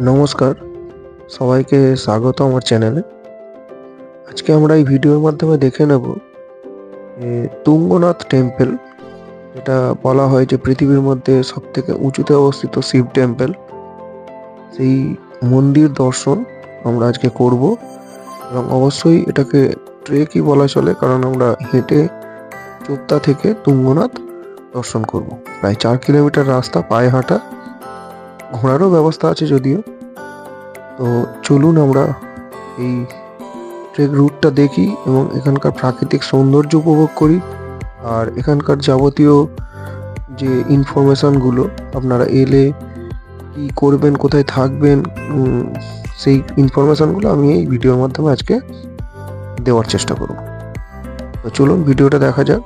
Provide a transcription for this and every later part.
নমস্কার, সবাইকে স্বাগত আমার চ্যানেলে। আজকে আমরা এই ভিডিওর মাধ্যমে দেখে নেব যে তুঙ্গনাথ টেম্পল, যেটা বলা হয় যে পৃথিবীর মধ্যে সবথেকে উঁচুতে অবস্থিত শিব টেম্পল, সেই মন্দির দর্শন আমরা আজকে করব। এবং অবশ্যই এটাকে ট্রেকই বলা চলে, কারণ আমরা হেঁটে চোপতা থেকে তুঙ্গনাথ দর্শন করব। প্রায় 4 কিলোমিটার রাস্তা পায়ে হাঁটা, ঘোড়ারও ব্যবস্থা আছে যদিও। তো চলুন আমরা এই ট্রেক রুটটা দেখি এবং এখানকার প্রাকৃতিক সৌন্দর্য উপভোগ করি। আর এখানকার যাবতীয় যে ইনফরমেশনগুলো, আপনারা এলে কি করবেন, কোথায় থাকবেন, সেই ইনফরমেশনগুলো আমি এই ভিডিওর মাধ্যমে আজকে দেওয়ার চেষ্টা করব। তো চলুন ভিডিওটা দেখা যাক।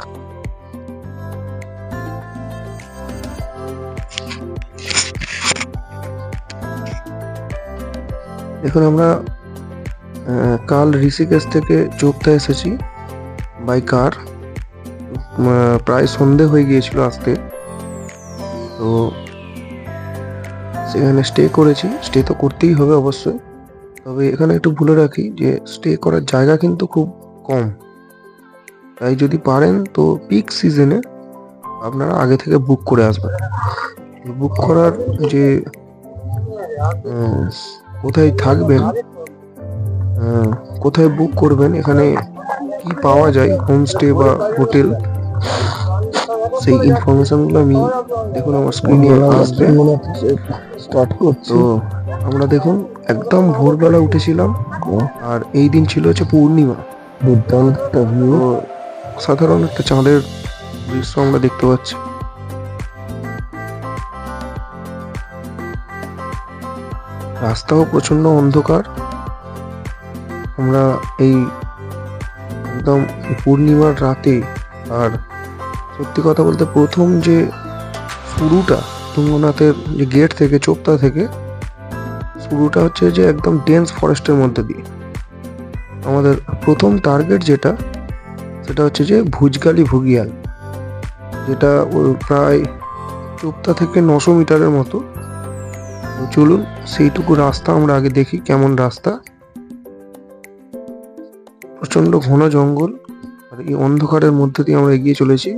দেখুন, আমরা কাল ঋষিকেশ থেকে চোপতা এসেছি বাই কার। প্রায় সন্ধে হয়ে গিয়েছিল আসতে, তো সেখানে স্টে করেছি। স্টে তো করতেই হবে অবশ্যই, তবে এখানে একটু বলে রাখি যে স্টে করার জায়গা কিন্তু খুব কম। তাই যদি পারেন তো পিক সিজনে আপনারা আগে থেকে বুক করে আসবেন। বুক করার যে কোথায় থাকবেন, কোথায় বুক করবেন, এখানে কি পাওয়া যায়, হোমস্টে বা হোটেল, সেই ইনফরমেশনগুলো আমি দেখুন আমার স্ক্রিনে আসবে। তো আমরা দেখুন একদম ভোরবেলা উঠেছিলাম, আর এই দিন ছিল হচ্ছে পূর্ণিমা। সাধারণ একটা চাঁদের দৃশ্য আমরা দেখতে পাচ্ছি। রাস্তাও প্রচন্ড অন্ধকার। আমরা এই একদম পূর্ণিমার রাতে, আর সত্যি কথা বলতে প্রথম যে শুরুটা তুঙ্গনাথের যে গেট থেকে, চোপতা থেকে শুরুটা হচ্ছে যে একদম ডেন্স ফরেস্টের মধ্যে দিয়ে। আমাদের প্রথম টার্গেট যেটা, সেটা হচ্ছে যে ভুজগালি ভুগিয়াল, যেটা প্রায় চোপতা থেকে 900 মিটারের মতো। চলুন সেইটুকু রাস্তা আমরা আগে দেখি কেমন রাস্তা। প্রচন্ড ঘন জঙ্গল, আর এই অন্ধকারের মধ্যে দিয়ে আমরা এগিয়ে চলেছি।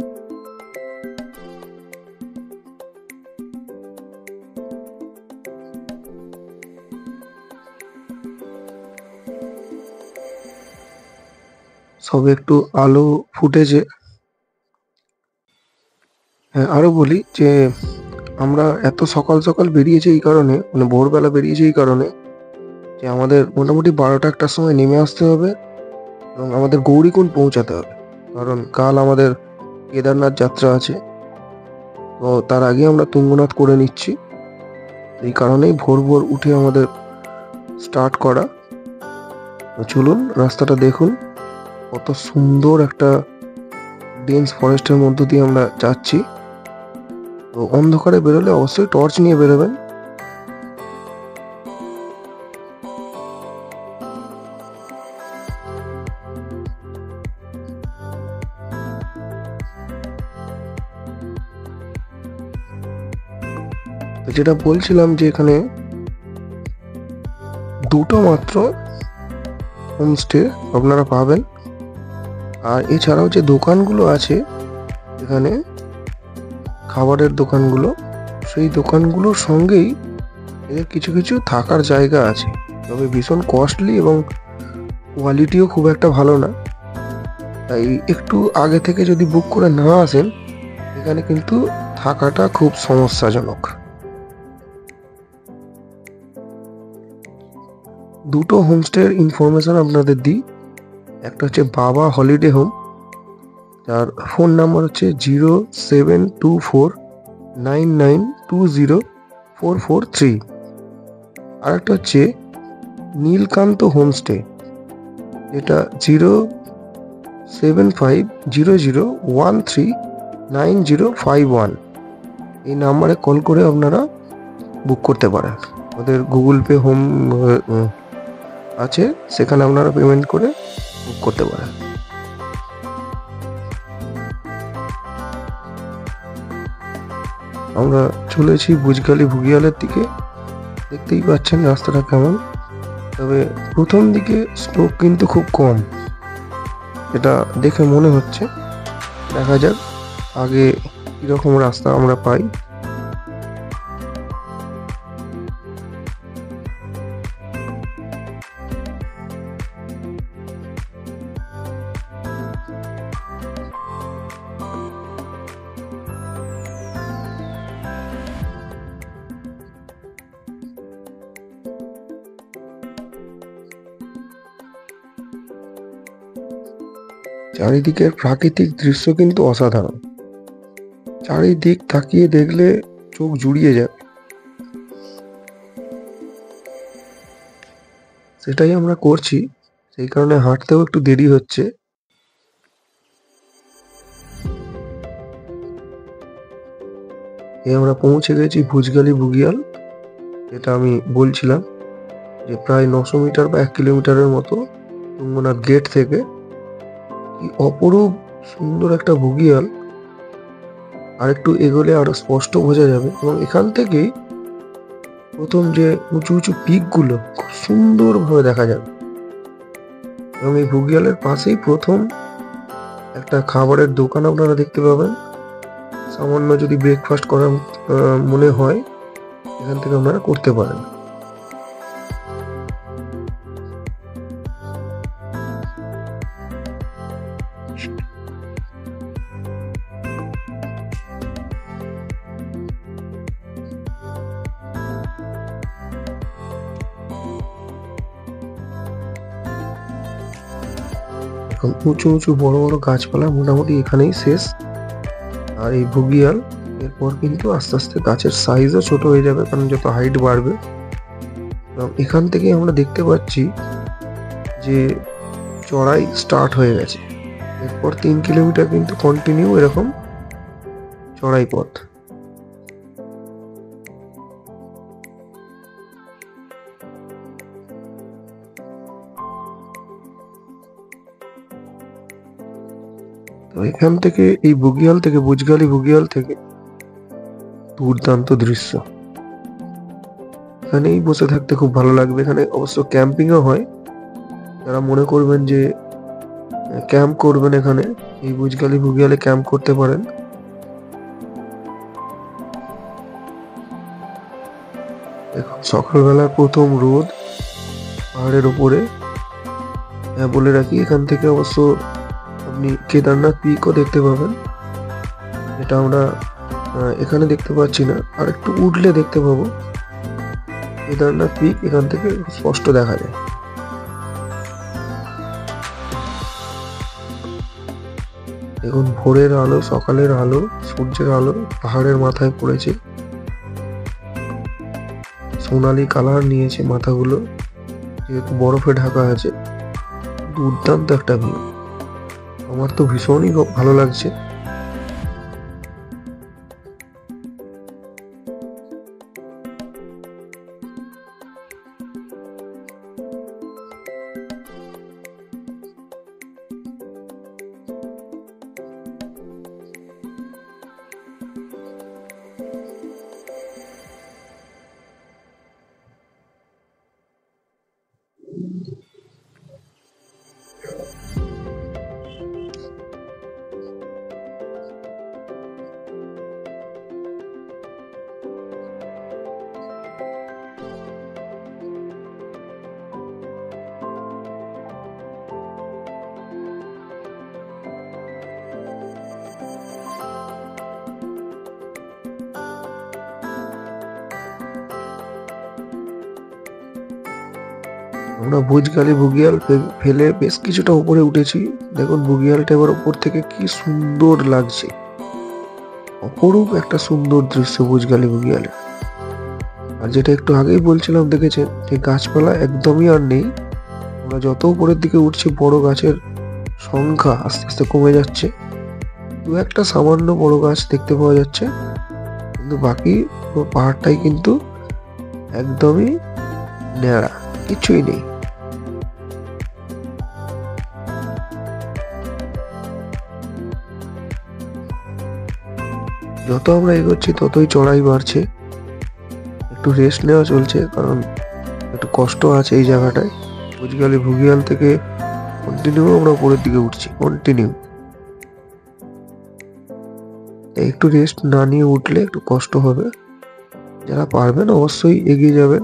সবে একটু আলো ফুটেছে। হ্যাঁ, আরো বলি যে আমরা এত সকাল সকাল বেরিয়েছি এই কারণে, মানে ভোরবেলা বেরিয়েছি এই কারণে যে আমাদের মোটামুটি 12টা-1টার সময় নেমে আসতে হবে এবং আমাদের গৌরীকুণ্ড পৌঁছাতে হবে, কারণ কাল আমাদের কেদারনাথ যাত্রা আছে। তো তার আগে আমরা তুঙ্গনাথ করে নিচ্ছি, এই কারণেই ভোর ভোর উঠে আমাদের স্টার্ট করা। তো চলুন রাস্তাটা দেখুন, কত সুন্দর একটা ডেন্স ফরেস্টের মধ্য দিয়ে আমরা যাচ্ছি। তো অন্ধকারে বেরোলে অবশ্যই টর্চ নিয়ে বেরোবেন। তো যেটা বলছিলাম যে এখানে দুটো মাত্র হোমস্টে আপনারা পাবেন, আর এছাড়াও যে দোকানগুলো আছে এখানে, খাবারের দোকানগুলো, সেই দোকানগুলোর সঙ্গেই এদের কিছু কিছু থাকার জায়গা আছে, তবে ভীষণ কস্টলি এবং কোয়ালিটিও খুব একটা ভালো না। তাই একটু আগে থেকে যদি বুক করে না আসেন, এখানে কিন্তু থাকাটা খুব সমস্যাজনক। দুটো হোমস্টের ইনফরমেশন আপনাদের দিই। একটা হচ্ছে বাবা হলিডে হোম, যার ফোন নাম্বার হচ্ছে 072499204443। আর একটা হচ্ছে নীলকান্ত হোমস্টে, যেটা 075001395051। এই নাম্বারে কল করে আপনারা বুক করতে পারেন। ওদের গুগল পে হোম আছে, সেখানে আপনারা পেমেন্ট করে বুক করতে পারেন। আমরা চলেছি ভুজগালি ভুগিয়ালের দিকে। দেখতেই পাচ্ছেন রাস্তাটা কেমন। তবে প্রথম দিকে স্লোপ কিন্তু খুব কম, এটা দেখে মনে হচ্ছে। দেখা যাক আগে কিরকম রাস্তা আমরা পাই। চারিদিকের প্রাকৃতিক দৃশ্য কিন্তু অসাধারণ, চারিদিক তাকিয়ে দেখলে চোখ জুড়িয়ে যাবে। সেটাই আমরা করছি, সেই কারণে হাঁটতেও একটু দেরি হচ্ছে। আমরা পৌঁছে গেছি ভুজগালি বুগিয়াল, যেটা আমি বলছিলাম যে প্রায় 900 মিটার বা 1 কিলোমিটারের মতো তুঙ্গনাথ গেট থেকে। কি অপরূপ সুন্দর একটা বুগিয়াল, আর একটু এগোলে আরো স্পষ্ট বোঝা যাবে। এবং এখান থেকেই প্রথম যে উঁচু উঁচু পিক গুলো খুব সুন্দর ভাবে দেখা যাবে। এবং এই বুগিয়ালের পাশেই প্রথম একটা খাবারের দোকান আপনারা দেখতে পাবেন। সামান্য যদি ব্রেকফাস্ট করার মনে হয়, এখান থেকে আপনারা করতে পারেন। এখন উঁচু উঁচু বড় বড় গাছপালা মোটামুটি এখানেই শেষ। আর এই বুগিয়াল এরপর কিন্তু আস্তে আস্তে গাছের সাইজও ছোট হয়ে যাবে, কারণ যত হাইট বাড়বে। এবং এখান থেকে আমরা দেখতে পাচ্ছি যে চড়াই স্টার্ট হয়ে গেছে। এরপর 3 কিলোমিটার কিন্তু কন্টিনিউ এরকম চড়াই পথ। তো এখান থেকে এই বুগিয়াল থেকে ভুজগালি বুগিয়াল থেকে দুর্দান্ত দৃশ্য। এখানেই বসে থাকতে খুব ভালো লাগবে। এখানে অবশ্য ক্যাম্পিংও হয়, যারা মনে করবেন যে ক্যাম্প করবেন এখানে এই ভুজগালি বুগিয়ালে ক্যাম্প করতে পারেন। এখন সকালবেলা প্রথম রোদ পাহাড়ের উপরে। বলে রাখি এখান থেকে অবশ্য আপনি কেদারনাথ পিকও দেখতে পাবেন, যেটা আমরা এখানে দেখতে পাচ্ছি না, আর একটু উঠলে দেখতে পাবো কেদারনাথ পিক। এখান থেকে স্পষ্ট দেখা যায়। দেখুন ভোরের আলো, সকালের আলো, সূর্যের আলো পাহাড়ের মাথায় পড়েছে, সোনালি কালার নিয়েছে মাথাগুলো, যেহেতু বরফে ঢাকা আছে। দুর্দান্ত একটা ভিউ, আমার তো ভীষণই ভালো লাগছে। আমরা ভুজগালি বুগিয়াল ফেলে বেশ কিছুটা উপরে উঠেছি। দেখুন বুগিয়ালটা এবার উপর থেকে কি সুন্দর লাগছে, অপরূপ একটা সুন্দর দৃশ্য ভুজগালি বুগিয়ালে। আর যেটা একটু আগেই বলছিলাম, দেখেছেন যে গাছপালা একদমই আর নেই। আমরা যত উপরের দিকে উঠছি বড় গাছের সংখ্যা আস্তে আস্তে কমে যাচ্ছে। দু একটা সামান্য বড় গাছ দেখতে পাওয়া যাচ্ছে, কিন্তু বাকি পাহাড়টাই কিন্তু একদমই ন্যাড়া, কিছুই নেই। যত আমরা এগোচ্ছি ততই চড়াই বাড়ছে। একটু রেস্ট নেওয়া চলছে, কারণ একটু কষ্ট আছে এই জায়গাটায়। বুঝগালি ভুগিয়াল থেকে কন্টিনিউ আমরা উপরের দিকে উঠছি, কন্টিনিউ। একটু রেস্ট না নিয়ে উঠলে একটু কষ্ট হবে। যারা পারবেন অবশ্যই এগিয়ে যাবেন।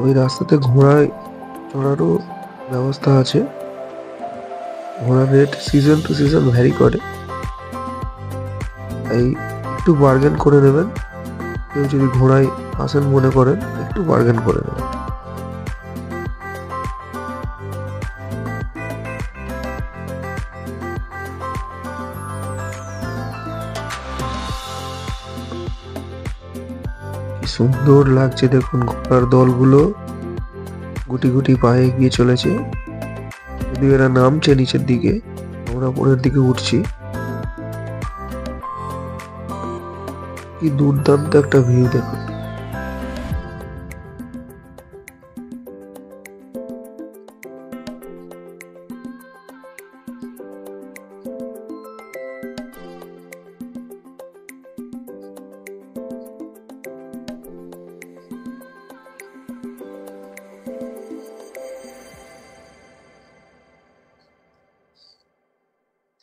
ওই রাস্তাতে ঘোড়ায় চড়ারও ব্যবস্থা আছে। ঘোড়ার rate season to season vary করে, তাই একটু বার্গেন করে নেবেন। কেউ যদি ঘোড়ায় আসেন মনে করেন, একটু বার্গেন করে নেবেন। কি সুন্দর লাগছে দেখুন, ঘোড়ার দলগুলো গুটি গুটি পায়ে এগিয়ে চলেছে। যদি এরা নামছে নিচের দিকে, আমরা উপরের দিকে উঠছি। কি দুর্দান্ত একটা ভিউ দেখুন।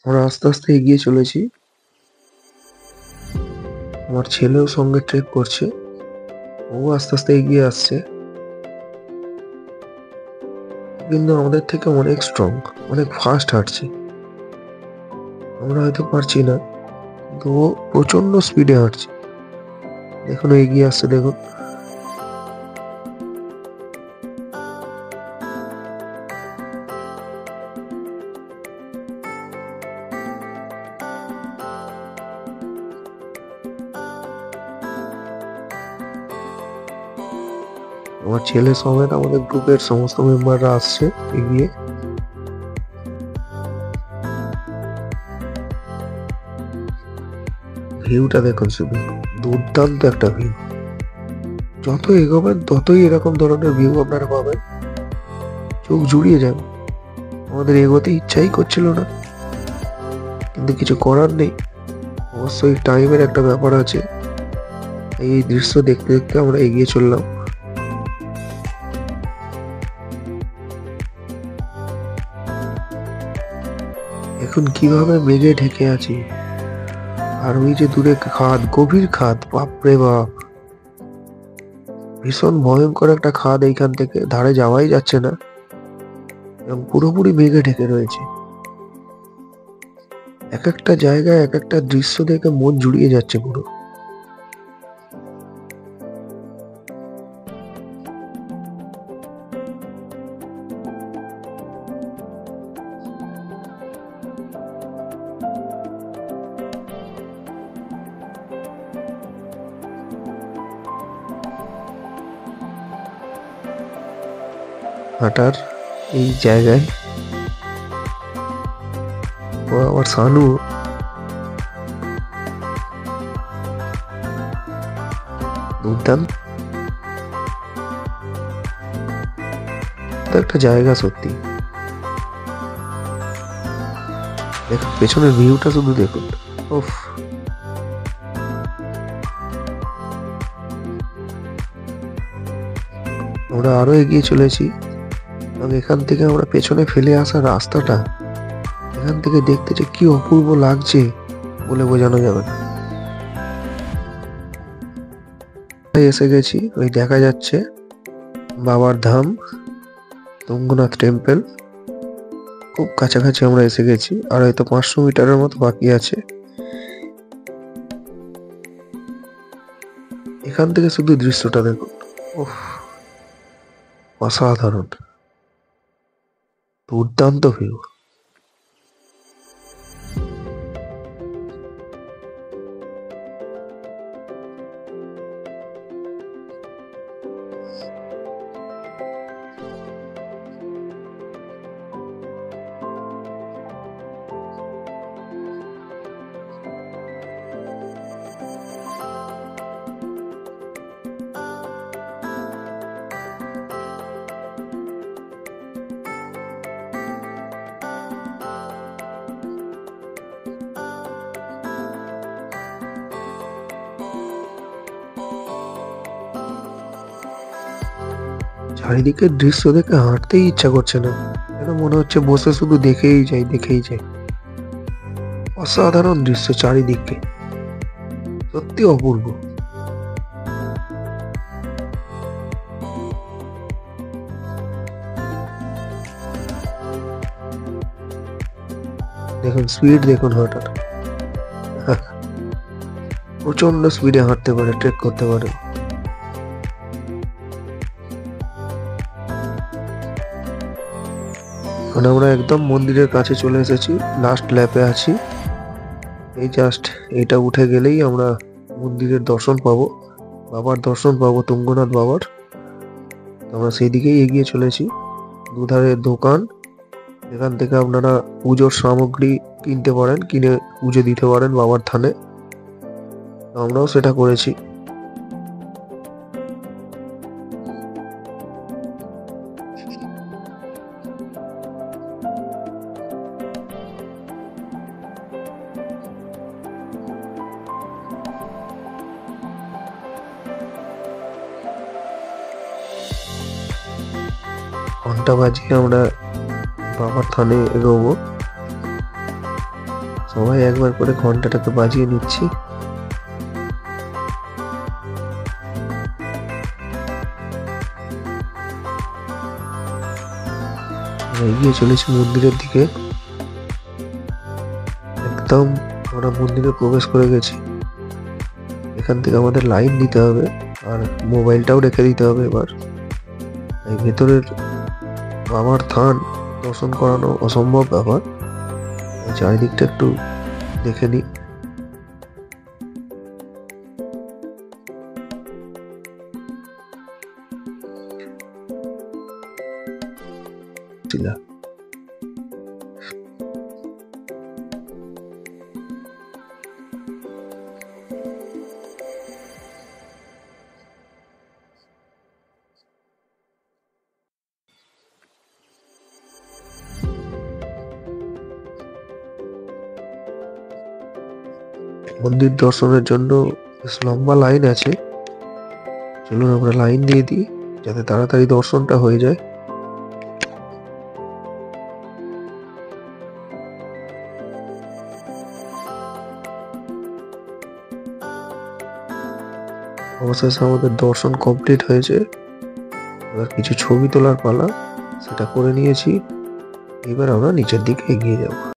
আমরা আস্তে আস্তে এগিয়ে চলেছি। আমার ছেলেও সঙ্গে ট্রেক করছে, ও আস্তে আস্তে এগিয়ে আসছে, কিন্তু আমাদের থেকে অনেক স্ট্রং, অনেক ফাস্ট হাঁটছে। আমরা হয়তো পারছি না, কিন্তু ও প্রচন্ড স্পিডে হাঁটছে। দেখুন এগিয়ে আসছে, দেখুন। আমার ছেলে সমেত আমাদের গ্রুপের সমস্ত মেম্বাররা আসছে এগিয়ে। ভিউটা দেখুন, শুধু দুর্দান্ত একটা ভিউ। যত এগোবেন ততই এরকম ধরনের ভিউ আপনারা পাবেন, চোখ জুড়িয়ে যাবে। আমাদের এগোতে ইচ্ছাই করছিল না, কিন্তু কিছু করার নেই। অবশ্যই টাইমের একটা ব্যাপার আছে। এই দৃশ্য দেখতে দেখতে আমরা এগিয়ে চললাম। এখন কিভাবে মেঘে ঢেকে আছি, আর ওই যে দূরে খাদ, গভীর খাদ, বাপরে বাপ, ভীষণ ভয়ঙ্কর একটা খাদ। এইখান থেকে ধারে যাওয়াই যাচ্ছে না, এবং পুরোপুরি মেঘে ঢেকে রয়েছে। এক একটা জায়গায় এক একটা দৃশ্য দেখে মন জুড়িয়ে যাচ্ছে পুরো। হাঁটার এই জায়গায় ও আমার সানু দুর্দান্ত একটা জায়গা সত্যি। দেখুন পেছনের ভিউটা শুধু দেখুন, উফ। আমরা আরো এগিয়ে চলেছি, এবং এখান থেকে আমরা পেছনে ফেলে আসা রাস্তাটা এখান থেকে দেখতে যে কি অপূর্ব লাগছে বলে বোঝানো যাবে না। এসে গেছি, ওই দেখা যাচ্ছে বাবার ধাম তুঙ্গনাথ টেম্পল। খুব কাছাকাছি আমরা এসে গেছি, আর হয়তো 500 মিটারের মতো বাকি আছে। এখান থেকে শুধু দৃশ্যটা দেখুন, উফ, অসাধারণ, দুর্দান্ত ভিউ। চারিদিকের দৃশ্য দেখে হাঁটতেই ইচ্ছা করছে না, যেন মনে হচ্ছে বসে শুধু দেখেই যাই দেখেই যাই। অসাধারণ দৃশ্য চারিদিকে, সত্যি অপূর্ব। দেখুন স্পিড, দেখুন হাঁটার। প্রচন্ড স্পিডে হাঁটতে পারে, ট্রেক করতে পারে। এখন আমরা একদম মন্দিরের কাছে চলে এসেছি, লাস্ট ল্যাপে আছি। এই জাস্ট এটা উঠে গেলেই আমরা মন্দিরের দর্শন পাবো, বাবার দর্শন পাবো, তুঙ্গনাথ বাবার। আমরা সেই দিকেই এগিয়ে চলেছি। দুধারে দোকান, এখান থেকে আপনারা পুজোর সামগ্রী কিনতে পারেন, কিনে পুজো দিতে পারেন বাবার থানে। আমরাও সেটা করেছি। ঘন্টা বাজিয়ে আমরা বাবার থানে এগোবো। সবাই একবার করে ঘন্টাটাকে বাজিয়ে নিচ্ছি। এগিয়ে চলেছি মন্দিরের দিকে। একদম আমরা মন্দিরে প্রবেশ করে গেছি। এখান থেকে আমাদের লাইন দিতে হবে, আর মোবাইলটাও রেখে দিতে হবে। এবার এই ভেতরের বাবার থান দর্শন করানো অসম্ভব ব্যাপার। চারিদিকটা একটু দেখে নি। মন্দির দর্শনের জন্য বেশ লম্বা লাইন আছে। চলুন আমরা লাইন দিয়ে দিই, যাতে তাড়াতাড়ি দর্শনটা হয়ে যায়। অবশেষে আমাদের দর্শন কমপ্লিট হয়েছে। এবার কিছু ছবি তোলার পালা, সেটা করে নিয়েছি। এবার আমরা নিচের দিকে এগিয়ে যাব।